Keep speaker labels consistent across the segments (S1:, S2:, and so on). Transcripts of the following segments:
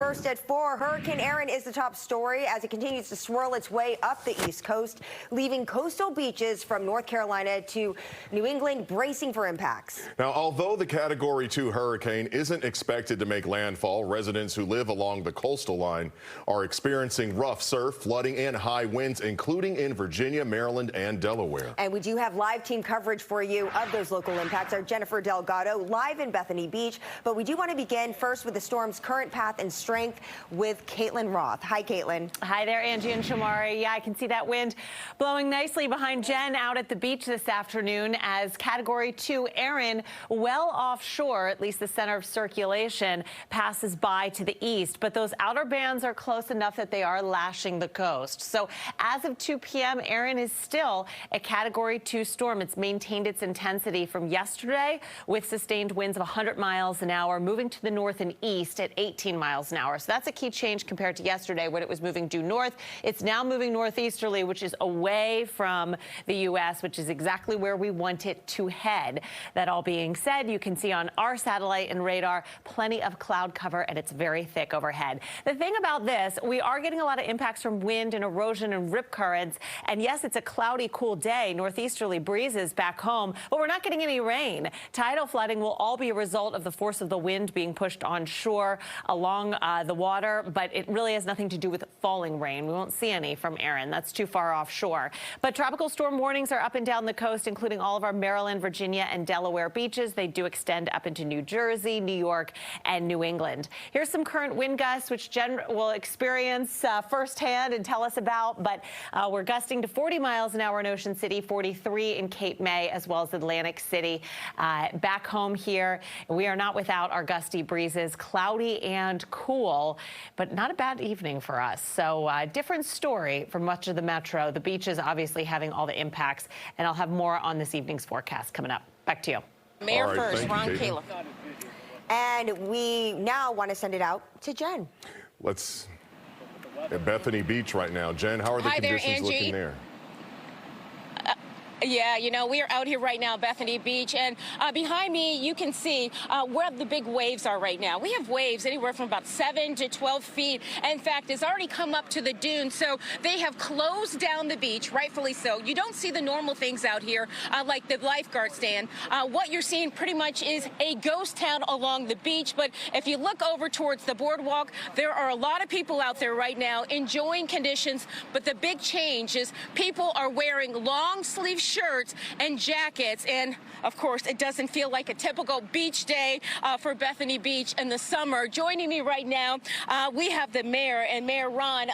S1: First at 4, Hurricane Erin is the top story as it continues to swirl its way up the East Coast, leaving coastal beaches from North Carolina to New England bracing for impacts.
S2: Now, although the Category 2 hurricane isn't expected to make landfall, residents who live along the coastal line are experiencing rough surf, flooding, and high winds, including in Virginia, Maryland, and Delaware.
S1: And we do have live team coverage for you of those local impacts. Our Jennifer Delgado live in Bethany Beach. But we do want to begin first with the storm's current path and strength with Caitlin Roth. Hi, Caitlin.
S3: Hi there, Angie and Shamari. Yeah, I can see that wind blowing nicely behind Jen out at the beach this afternoon as Category 2 Erin, well offshore, at least the center of circulation, passes by to the east. But those outer bands are close enough that they are lashing the coast. So as of 2 p.m., Erin is still a Category 2 storm. It's maintained its intensity from yesterday with sustained winds of 100 miles an hour, moving to the north and east at 18 miles an hour. So that's a key change compared to yesterday when it was moving due north. It's now moving northeasterly, which is away from the U.S., which is exactly where we want it to head. That all being said, you can see on our satellite and radar plenty of cloud cover, and it's very thick overhead. The thing about this, we are getting a lot of impacts from wind and erosion and rip currents. And yes, it's a cloudy, cool day, northeasterly breezes back home, but we're not getting any rain. Tidal flooding will all be a result of the force of the wind being pushed onshore along the water, but it really has nothing to do with falling rain. We won't see any from Erin. That's too far offshore. But tropical storm warnings are up and down the coast, including all of our Maryland, Virginia, and Delaware beaches. They do extend up into New Jersey, New York, and New England. Here's some current wind gusts, which Jen will experience firsthand and tell us about. But we're gusting to 40 miles an hour in Ocean City, 43 in Cape May, as well as Atlantic City. Back home here, we are not without our gusty breezes, cloudy and cool, but not a bad evening for us. So different story for much of the metro. The beaches obviously having all the impacts, and I'll have more on this evening's forecast coming up. Back to you.
S4: Mayor first, Ron Kayla.
S1: And we now want to send it out to Jen.
S2: Let's at Bethany Beach right now. Jen, how are the conditions looking there?
S4: Yeah, you know, we are out here right now, Bethany Beach, and behind me, you can see where the big waves are right now. We have waves anywhere from about 7 to 12 feet. In fact, it's already come up to the dunes, so they have closed down the beach, rightfully so. You don't see the normal things out here, like the lifeguard stand. What you're seeing pretty much is a ghost town along the beach, but if you look over towards the boardwalk, there are a lot of people out there right now enjoying conditions, but the big change is people are wearing long-sleeve shirts and jackets, and of course it doesn't feel like a typical beach day for Bethany Beach in the summer. Joining me right now, we have the mayor, and Mayor Ron,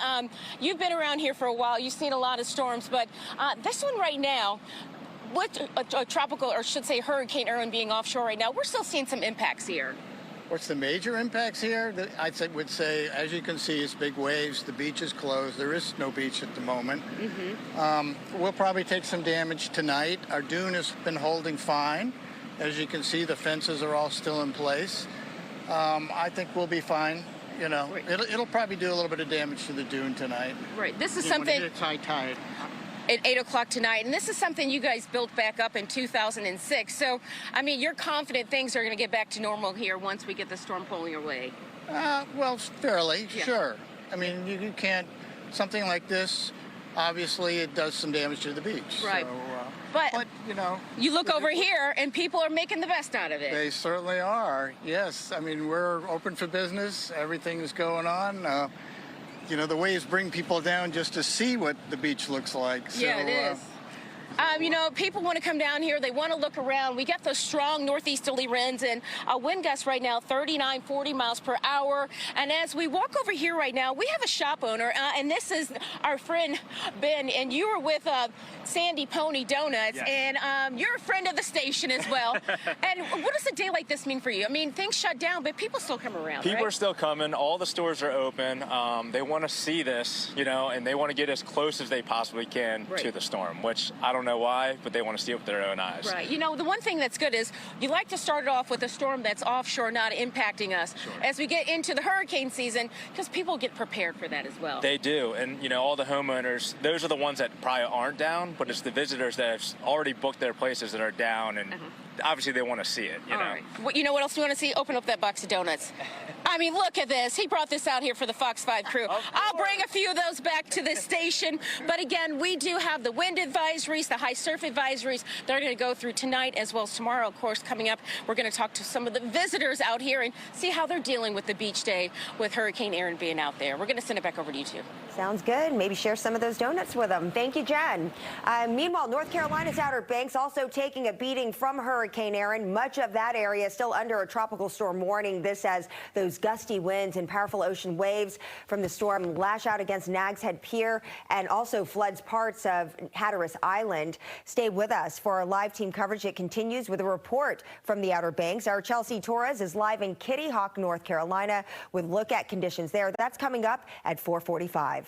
S4: you've been around here for a while, you've seen a lot of storms, but this one right now, with a tropical, or should say Hurricane Erin being offshore right now, we're still seeing some impacts here.
S5: What's the major impacts here? I would say, as you can see, it's big waves. The beach is closed. There is no beach at the moment. We'll probably take some damage tonight. Our dune has been holding fine. As you can see, the fences are all still in place. I think we'll be fine. You know, it'll probably do a little bit of damage to the dune tonight.
S4: Right. This is something.
S5: It's high tide.
S4: At 8 o'clock tonight, and this is something you guys built back up in 2006. So, I mean, you're confident things are going to get back to normal here once we get the storm pulling away?
S5: Well, fairly, yeah. Sure. I mean, you can't, something like this, obviously it does some damage to the beach.
S4: Right.
S5: So,
S4: but,
S5: you know. You
S4: look over here, and people are making the best out of it.
S5: They certainly are, yes. I mean, we're open for business. Everything is going on. You know, the waves bring people down just to see what the beach looks like. So,
S4: yeah, it is. You know, people want to come down here. They want to look around. We got those strong northeasterly winds and wind gusts right now, 39, 40 miles per hour. And as we walk over here right now, we have a shop owner, and this is our friend Ben. And you were with Sandy Pony Donuts, yes. And you're a friend of the station as well. And what does a day like this mean for you? I mean, things shut down, but people still come around.
S6: People are still coming. All the stores are open. They want to see this, you know, and they want to get as close as they possibly can to the storm, which I don't know why, but they want to see it with their own eyes.
S4: Right. You know, the one thing that's good is you like to start it off with a storm that's offshore, not impacting us.
S6: Sure.
S4: As we get into the hurricane season, because people get prepared for that as well.
S6: They do. And, you know, all the homeowners, those are the ones that probably aren't down, but it's the visitors that have already booked their places that are down, and obviously they want to see it, you know.
S4: Right. You know what else you want to see? Open up that box of donuts. I mean, look at this. He brought this out here for the Fox 5 crew. I'll bring a few of those back to the station. But again, we do have the wind advisories, the high surf advisories. They're going to go through tonight as well as tomorrow. Of course, coming up, we're going to talk to some of the visitors out here and see how they're dealing with the beach day with Hurricane Erin being out there. We're going to send it back over to you two.
S1: Sounds good. Maybe share some of those donuts with them. Thank you, Jen. Meanwhile, North Carolina's Outer Banks also taking a beating from Hurricane Erin. Much of that area still under a tropical storm warning. This as those gusty winds and powerful ocean waves from the storm lash out against Nags Head Pier and also floods parts of Hatteras Island. Stay with us for our live team coverage. It continues with a report from the Outer Banks. Our Chelsea Torres is live in Kitty Hawk, North Carolina with look at conditions there. That's coming up at 4:45.